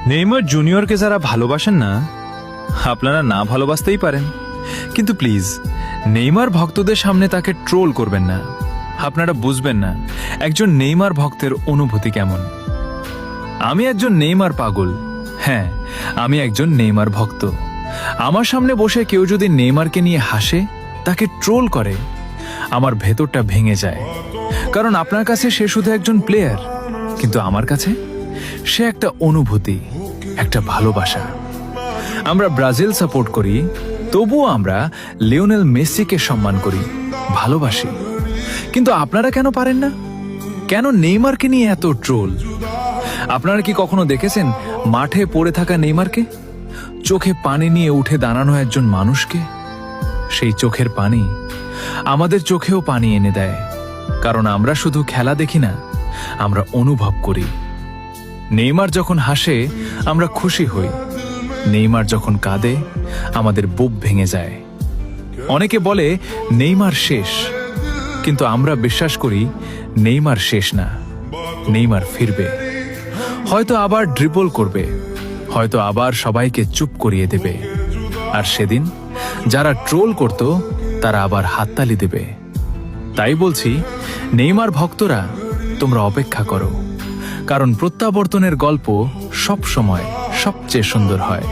Neymar জুনিয়রকে যারা ভালোবাসেন না, আপনারা না ভালোবাসতেই পারেন, কিন্তু প্লিজ নেইমার ভক্তদের সামনে তাকে ট্রোল করবেন না। আপনারা বুঝবেন না একজন নেইমার ভক্তের অনুভূতি কেমন। আমি একজন নেইমার পাগল। হ্যাঁ, আমি একজন নেইমার ভক্ত। আমার সামনে বসে কেউ যদি নেইমারকে নিয়ে হাসে, তাকে ট্রোল করে, আমার ভেতরটা ভেঙে যায়। কারণ আপনার কাছে সে শুধু একজন প্লেয়ার, কিন্তু আমার কাছে সে একটা অনুভূতি, একটা ভালোবাসা। আমরা ব্রাজিল সাপোর্ট করি, তবুও আমরা লিওনেল মেসিকে সম্মান করি, ভালোবাসি। কিন্তু আপনারা কেন পারেন না? কেন নেইমারকে নিয়ে এত ট্রোল? আপনারা কি কখনো দেখেছেন মাঠে পড়ে থাকা নেইমারকে, চোখে পানি নিয়ে উঠে দাঁড়ানো একজন মানুষকে? সেই চোখের পানি আমাদের চোখেও পানি এনে দেয়, কারণ আমরা শুধু খেলা দেখি না, আমরা অনুভব করি। নেইমার যখন হাসে আমরা খুশি হই, নেইমার যখন কাঁদে আমাদের বুক ভেঙে যায়। অনেকে বলে নেইমার শেষ, কিন্তু আমরা বিশ্বাস করি নেইমার শেষ না, নেইমার ফিরবে। হয়তো আবার ড্রিবল করবে, হয়তো আবার সবাইকে চুপ করিয়ে দেবে, আর সেদিন যারা ট্রোল করত তারা আবার হাততালি দেবে। তাই বলছি, নেইমার ভক্তরা, তোমরা অপেক্ষা করো, কারণ প্রত্যাবর্তনের গল্প সব সময় সবচেয়ে সুন্দর হয়।